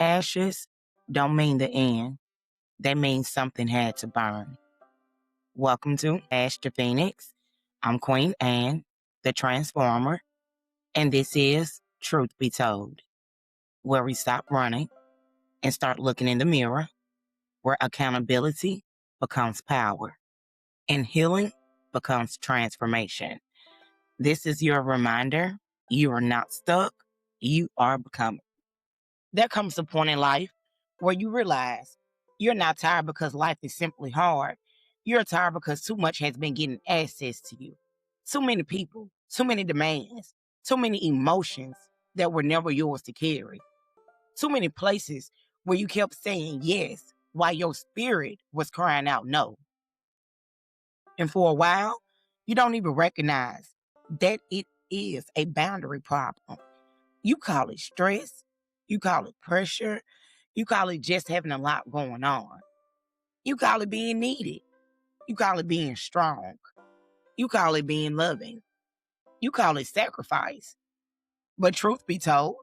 Ashes don't mean the end. They mean something had to burn. Welcome to Ash to Phoenix. I'm Queen Anne, the Transformer, and this is Truth Be Told, where we stop running and start looking in the mirror, where accountability becomes power and healing becomes transformation. This is your reminder you are not stuck, you are becoming. There comes a point in life where you realize you're not tired because life is simply hard. You're tired because too much has been getting access to you. Too many people, too many demands, too many emotions that were never yours to carry. Too many places where you kept saying yes while your spirit was crying out no. And for a while, you don't even recognize that it is a boundary problem. You call it stress, you call it pressure, you call it just having a lot going on. You call it being needed. You call it being strong. You call it being loving. You call it sacrifice. But truth be told,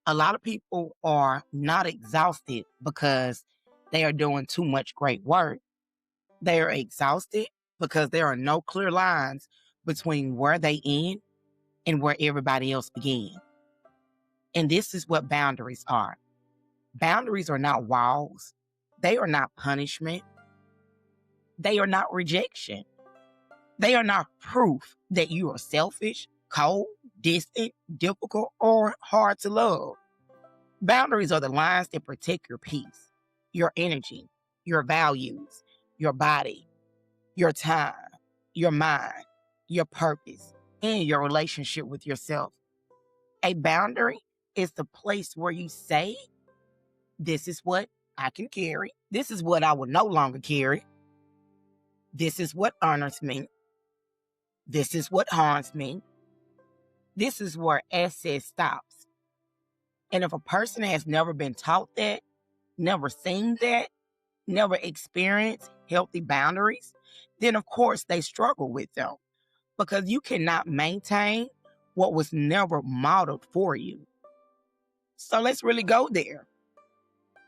a lot of people are not exhausted because they are doing too much great work. They are exhausted because there are no clear lines between where they end and where everybody else began. And this is what boundaries are. Boundaries are not walls. They are not punishment. They are not rejection. They are not proof that you are selfish, cold, distant, difficult, or hard to love. Boundaries are the lines that protect your peace, your energy, your values, your body, your time, your mind, your purpose, and your relationship with yourself. A boundary is the place where you say, this is what I can carry. This is what I will no longer carry. This is what honors me. This is what harms me. This is where access stops. And if a person has never been taught that, never seen that, never experienced healthy boundaries, then of course they struggle with them because you cannot maintain what was never modeled for you. So let's really go there.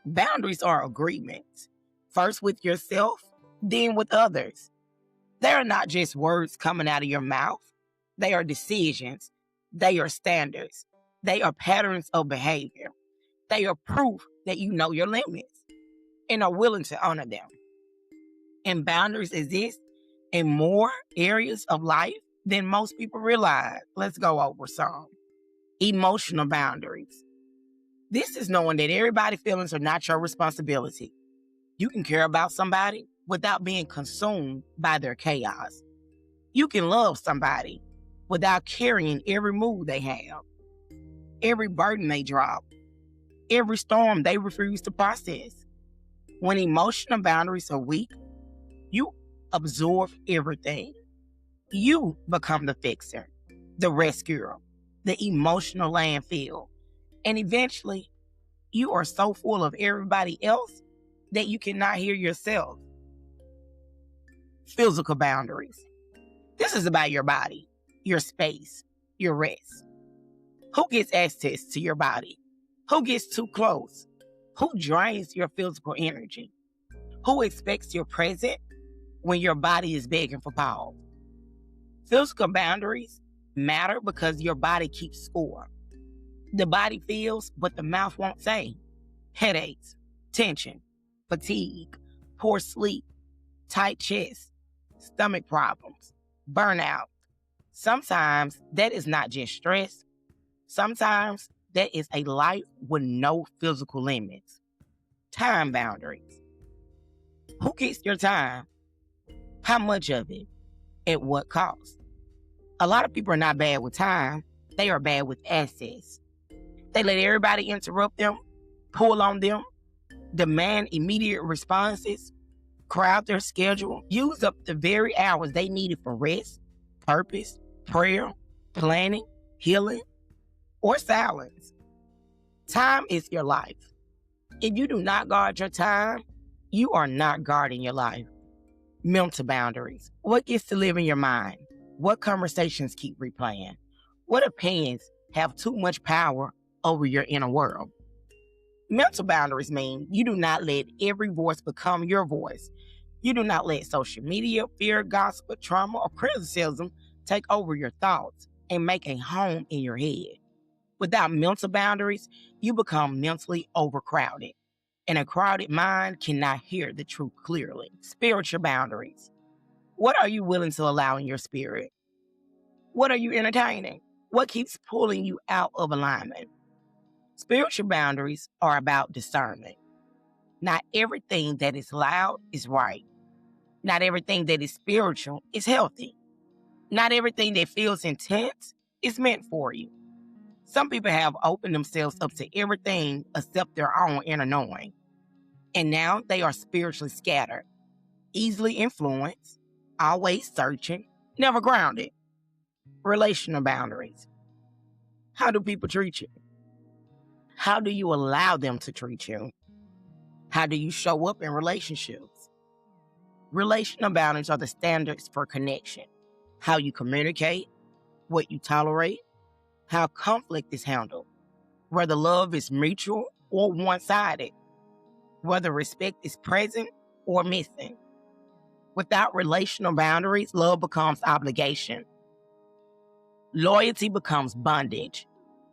Boundaries are agreements, first with yourself, then with others. They are not just words coming out of your mouth. They are decisions. They are standards. They are patterns of behavior. They are proof that you know your limits and are willing to honor them. And boundaries exist in more areas of life than most people realize. Let's go over some. Emotional boundaries. This is knowing that everybody's feelings are not your responsibility. You can care about somebody without being consumed by their chaos. You can love somebody without carrying every move they have, every burden they drop, every storm they refuse to process. When emotional boundaries are weak, you absorb everything. You become the fixer, the rescuer, the emotional landfill. And eventually, you are so full of everybody else that you cannot hear yourself. Physical boundaries. This is about your body, your space, your rest. Who gets access to your body? Who gets too close? Who drains your physical energy? Who expects your presence when your body is begging for pause? Physical boundaries matter because your body keeps score. The body feels, but the mouth won't say. Headaches, tension, fatigue, poor sleep, tight chest, stomach problems, burnout. Sometimes that is not just stress. Sometimes that is a life with no physical limits. Time boundaries. Who gets your time? How much of it? At what cost? A lot of people are not bad with time. They are bad with access. They let everybody interrupt them, pull on them, demand immediate responses, crowd their schedule, use up the very hours they needed for rest, purpose, prayer, planning, healing, or silence. Time is your life. If you do not guard your time, you are not guarding your life. Mental boundaries. What gets to live in your mind? What conversations keep replaying? What opinions have too much power over your inner world? Mental boundaries mean you do not let every voice become your voice. You do not let social media, fear, gossip, trauma, or criticism take over your thoughts and make a home in your head. Without mental boundaries, you become mentally overcrowded, and a crowded mind cannot hear the truth clearly. Spiritual boundaries. What are you willing to allow in your spirit? What are you entertaining? What keeps pulling you out of alignment? Spiritual boundaries are about discernment. Not everything that is loud is right. Not everything that is spiritual is healthy. Not everything that feels intense is meant for you. Some people have opened themselves up to everything except their own inner knowing. And now they are spiritually scattered, easily influenced, always searching, never grounded. Relational boundaries. How do people treat you? How do you allow them to treat you? How do you show up in relationships? Relational boundaries are the standards for connection. How you communicate, what you tolerate, how conflict is handled, whether love is mutual or one-sided, whether respect is present or missing. Without relational boundaries, love becomes obligation. Loyalty becomes bondage,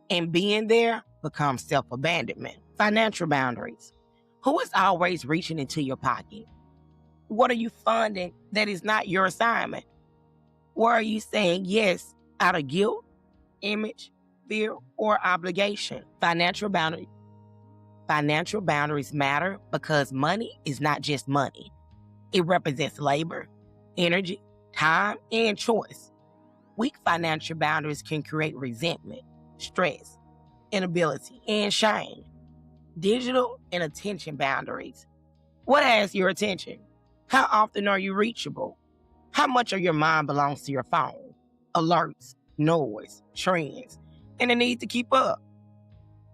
and being there becomes self-abandonment. Financial boundaries. Who is always reaching into your pocket? What are you funding that is not your assignment? Where are you saying yes out of guilt, image, fear, or obligation? Financial boundaries. Financial boundaries matter because money is not just money. It represents labor, energy, time, and choice. Weak financial boundaries can create resentment, stress, inability, and shame. Digital and attention boundaries. What has your attention? How often are you reachable? How much of your mind belongs to your phone? Alerts, noise, trends, and the need to keep up.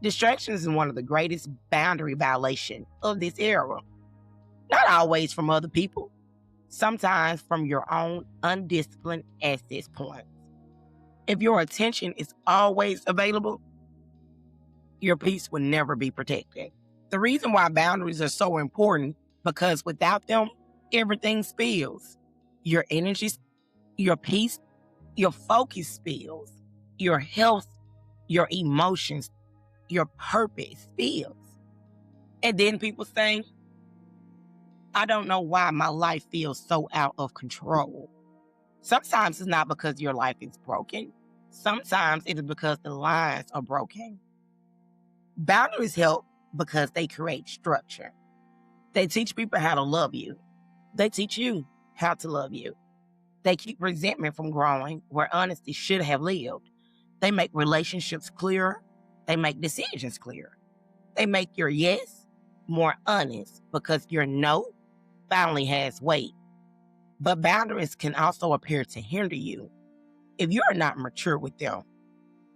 Distractions is one of the greatest boundary violations of this era. Not always from other people, sometimes from your own undisciplined access points. If your attention is always available, your peace will never be protected. The reason why boundaries are so important, because without them, everything spills. Your energy, your peace, your focus spills. Your health, your emotions, your purpose spills. And then people say, I don't know why my life feels so out of control. Sometimes it's not because your life is broken. Sometimes it is because the lines are broken. Boundaries help because they create structure. They teach people how to love you. They teach you how to love you. They keep resentment from growing where honesty should have lived. They make relationships clearer. They make decisions clearer. They make your yes more honest because your no finally has weight. But boundaries can also appear to hinder you if you are not mature with them.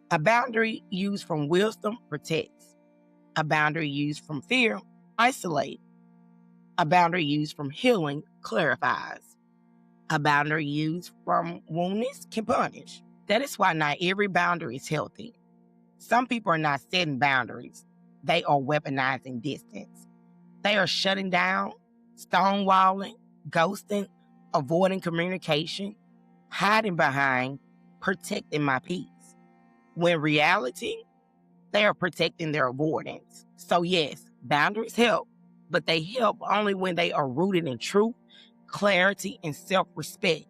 A boundary used from wisdom protects. A boundary used from fear isolates. A boundary used from healing clarifies. A boundary used from woundedness can punish. That is why not every boundary is healthy. Some people are not setting boundaries. They are weaponizing distance. They are shutting down, stonewalling, ghosting, avoiding communication, hiding behind, protecting my peace. When reality, they are protecting their avoidance. So yes, boundaries help, but they help only when they are rooted in truth, clarity, and self-respect,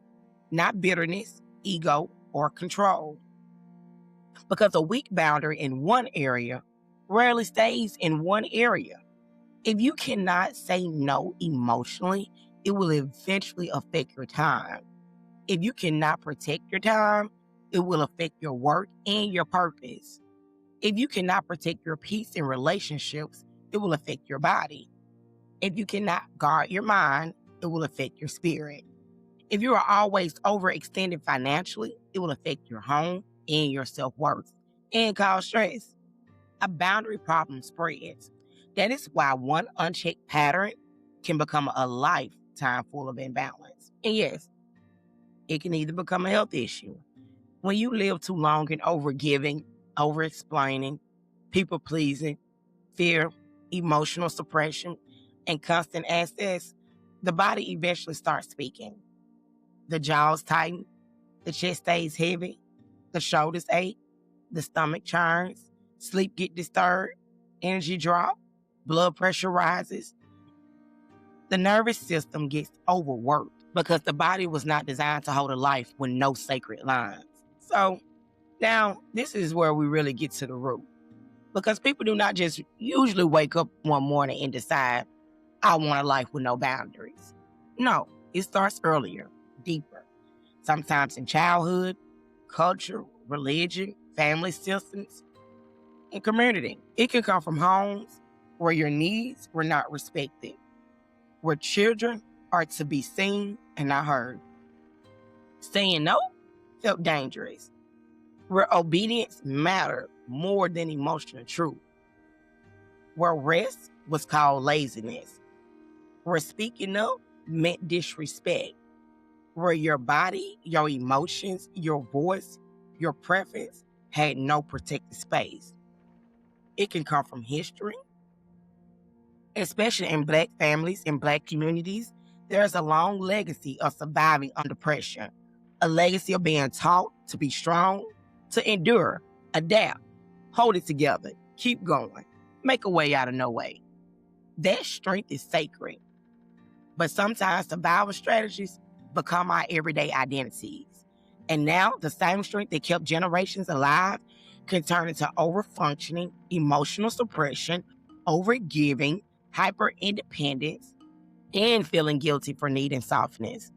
not bitterness, ego, or control. Because a weak boundary in one area rarely stays in one area. If you cannot say no emotionally, it will eventually affect your time. If you cannot protect your time, it will affect your work and your purpose. If you cannot protect your peace in relationships, it will affect your body. If you cannot guard your mind, it will affect your spirit. If you are always overextended financially, it will affect your home and your self-worth and cause stress. A boundary problem spreads. That is why one unchecked pattern can become a lifetime full of imbalance. And yes, it can either become a health issue. When you live too long in overgiving, over-explaining, people-pleasing, fear, emotional suppression, and constant access, the body eventually starts speaking. The jaws tighten, the chest stays heavy, the shoulders ache, the stomach churns, sleep get disturbed, energy drop, blood pressure rises. The nervous system gets overworked because the body was not designed to hold a life with no sacred lines. So now this is where we really get to the root. Because people do not just usually wake up one morning and decide, I want a life with no boundaries. No, it starts earlier, deeper. Sometimes in childhood, culture, religion, family systems, and community. It can come from homes where your needs were not respected, where children are to be seen and not heard. Saying no felt dangerous, where obedience mattered more than emotional truth, where rest was called laziness, where speaking up meant disrespect, where your body, your emotions, your voice, your preference had no protected space. It can come from history, especially in Black families and Black communities. There's a long legacy of surviving under pressure, a legacy of being taught to be strong, to endure, adapt, hold it together, keep going, make a way out of no way. That strength is sacred. But sometimes survival strategies become our everyday identities. And now the same strength that kept generations alive can turn into overfunctioning, emotional suppression, overgiving, hyper-independence, and feeling guilty for needing softness.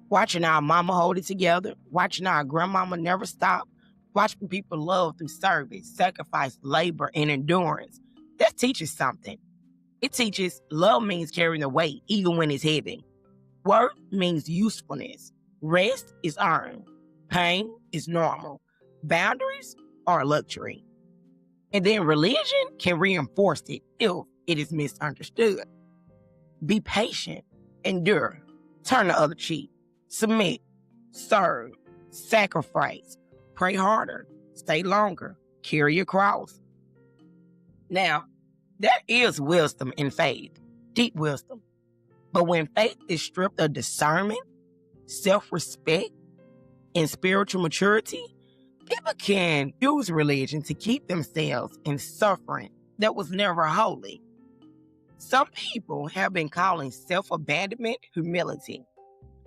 Watching our mama hold it together, watching our grandmama never stop, watching people love through service, sacrifice, labor, and endurance. That teaches something. It teaches love means carrying the weight even when it's heavy. Work means usefulness. Rest is earned. Pain is normal. Boundaries are a luxury. And then religion can reinforce it if it is misunderstood. Be patient, endure, turn the other cheek, submit, serve, sacrifice, pray harder, stay longer, carry your cross. Now, there is wisdom in faith, deep wisdom. But when faith is stripped of discernment, self-respect, and spiritual maturity, people can use religion to keep themselves in suffering that was never holy. Some people have been calling self-abandonment humility,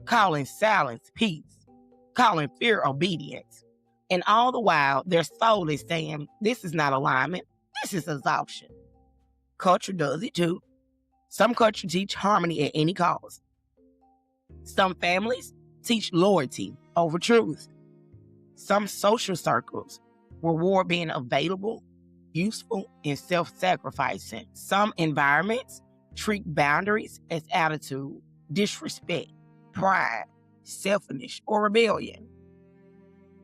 calling silence peace, calling fear obedience. And all the while, their soul is saying, this is not alignment, this is exhaustion. Culture does it too. Some cultures teach harmony at any cost. Some families teach loyalty over truth. Some social circles reward being available, useful, and self-sacrificing. Some environments treat boundaries as attitude, disrespect, pride, selfishness, or rebellion.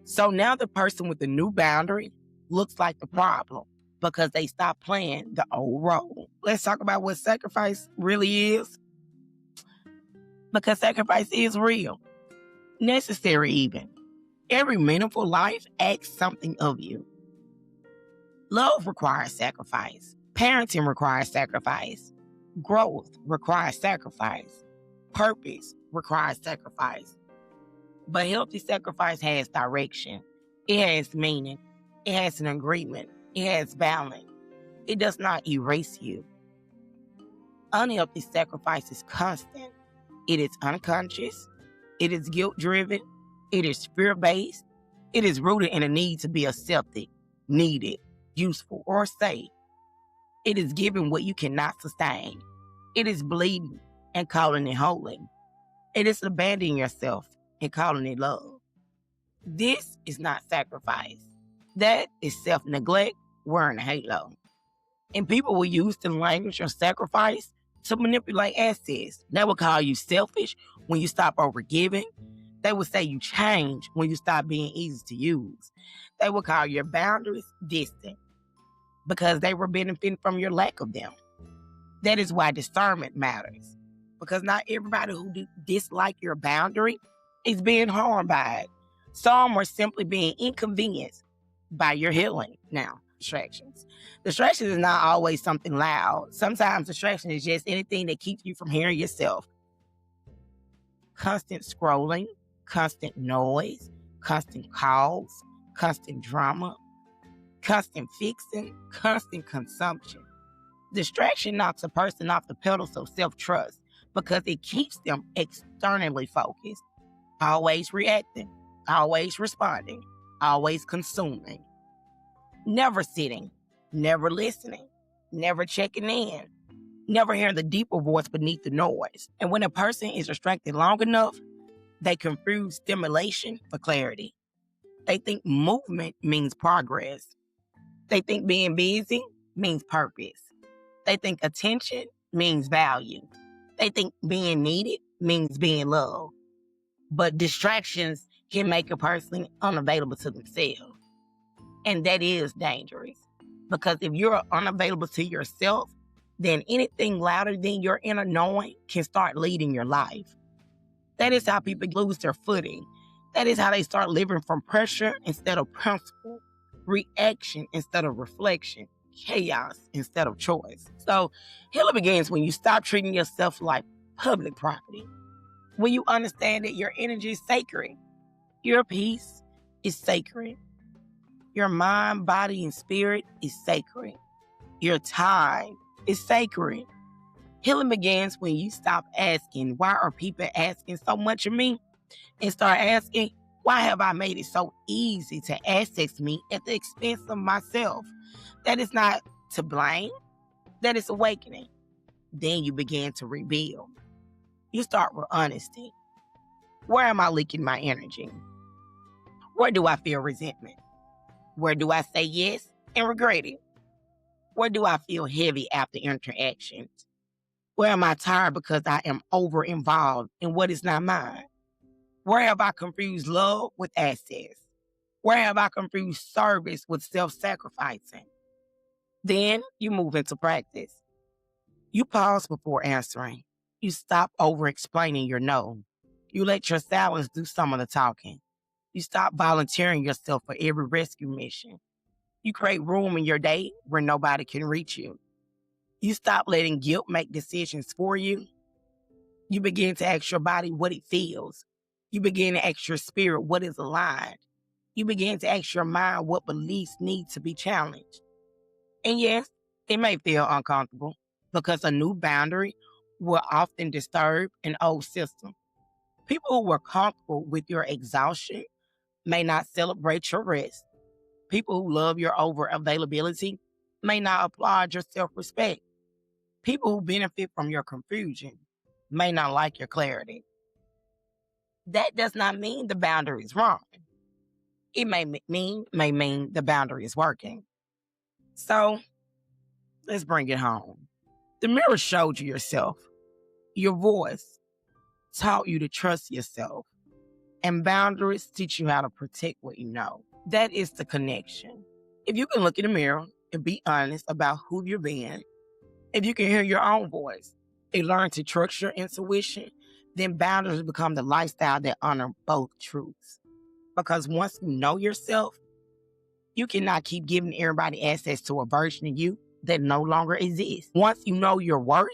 So now the person with the new boundary looks like the problem because they stop playing the old role. Let's talk about what sacrifice really is. Because sacrifice is real, necessary even. Every meaningful life asks something of you. Love requires sacrifice. Parenting requires sacrifice. Growth requires sacrifice. Purpose requires sacrifice. But healthy sacrifice has direction. It has meaning. It has an agreement. It has balance. It does not erase you. Unhealthy sacrifice is constant. It is unconscious. It is guilt-driven. It is fear-based. It is rooted in a need to be accepted, needed, useful, or safe. It is giving what you cannot sustain. It is bleeding and calling it holy. It is abandoning yourself and calling it love. This is not sacrifice. That is self-neglect wearing a halo. And people will use the language of sacrifice to manipulate assets. They will call you selfish when you stop overgiving. They will say you change when you stop being easy to use. They will call your boundaries distant because they were benefiting from your lack of them. That is why discernment matters, because not everybody who dislike your boundary is being harmed by it. Some are simply being inconvenienced by your healing. Now, distractions. Distraction is not always something loud. Sometimes distraction is just anything that keeps you from hearing yourself. Constant scrolling, constant noise, constant calls, constant drama, constant fixing, constant consumption. Distraction knocks a person off the pedals of self-trust because it keeps them externally focused, always reacting, always responding, always consuming, never sitting, never listening, never checking in, never hearing the deeper voice beneath the noise. And when a person is distracted long enough, they confuse stimulation for clarity. They think movement means progress. They think being busy means purpose. They think attention means value. They think being needed means being loved. But distractions can make a person unavailable to themselves. And that is dangerous. Because if you're unavailable to yourself, then anything louder than your inner knowing can start leading your life. That is how people lose their footing. That is how they start living from pressure instead of principle, reaction instead of reflection, chaos instead of choice. So healing begins when you stop treating yourself like public property. When you understand that your energy is sacred, your peace is sacred, your mind, body, and spirit is sacred, your time is sacred. Healing begins when you stop asking, why are people asking so much of me? And start asking, why have I made it so easy to access me at the expense of myself? That is not to blame. That is awakening. Then you begin to rebuild. You start with honesty. Where am I leaking my energy? Where do I feel resentment? Where do I say yes and regret it? Where do I feel heavy after interactions? Where am I tired because I am over-involved in what is not mine? Where have I confused love with access? Where have I confused service with self-sacrificing? Then you move into practice. You pause before answering. You stop over-explaining your no. You let your silence do some of the talking. You stop volunteering yourself for every rescue mission. You create room in your day where nobody can reach you. You stop letting guilt make decisions for you. You begin to ask your body what it feels. You begin to ask your spirit what is aligned. You begin to ask your mind what beliefs need to be challenged. And yes, it may feel uncomfortable because a new boundary will often disturb an old system. People who were comfortable with your exhaustion may not celebrate your rest. People who love your over-availability may not applaud your self-respect. People who benefit from your confusion may not like your clarity. That does not mean the boundary is wrong. It may mean the boundary is working. So let's bring it home. The mirror showed you yourself. Your voice taught you to trust yourself. And boundaries teach you how to protect what you know. That is the connection. If you can look in the mirror and be honest about who you're being, if you can hear your own voice and learn to trust your intuition, then boundaries become the lifestyle that honor both truths. Because once you know yourself, you cannot keep giving everybody access to a version of you that no longer exists. Once you know your worth,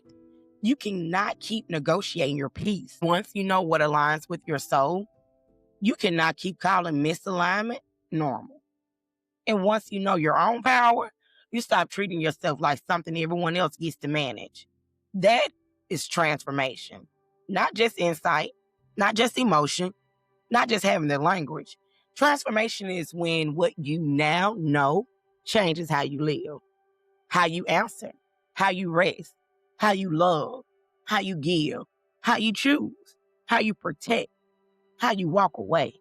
you cannot keep negotiating your peace. Once you know what aligns with your soul, you cannot keep calling misalignment normal. And once you know your own power, you stop treating yourself like something everyone else gets to manage. That is transformation. Not just insight, not just emotion, not just having the language. Transformation is when what you now know changes how you live, how you answer, how you rest, how you love, how you give, how you choose, how you protect, how you walk away,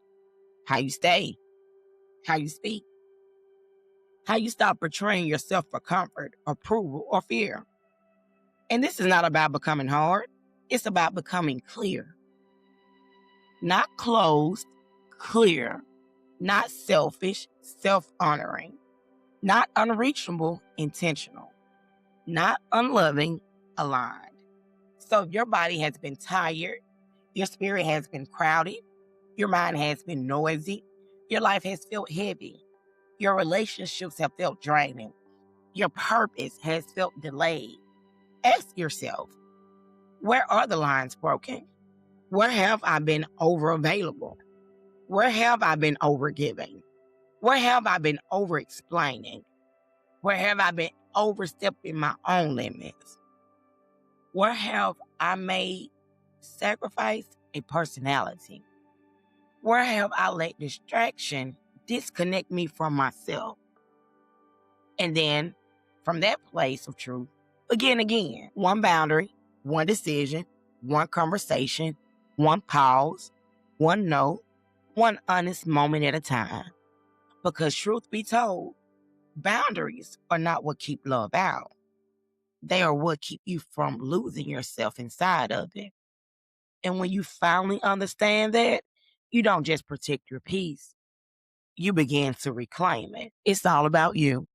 how you stay, how you speak, how you stop portraying yourself for comfort, approval, or fear. And this is not about becoming hard. It's about becoming clear. Not closed, clear. Not selfish, self-honoring. Not unreachable, intentional. Not unloving, aligned. So if your body has been tired, your spirit has been crowded, your mind has been noisy, your life has felt heavy, Your relationships have felt draining. Your purpose has felt delayed. Ask yourself, where are the lines broken? Where have I been over-available? Where have I been overgiving? Where have I been over-explaining? Where have I been overstepping my own limits? Where have I made sacrifice a personality? Where have I let distraction disconnect me from myself? And then from that place of truth, again, one boundary, one decision, one conversation, one pause, one note, one honest moment at a time. Because truth be told, boundaries are not what keep love out. They are what keep you from losing yourself inside of it. And when you finally understand that, you don't just protect your peace, you begin to reclaim it. It's all about you.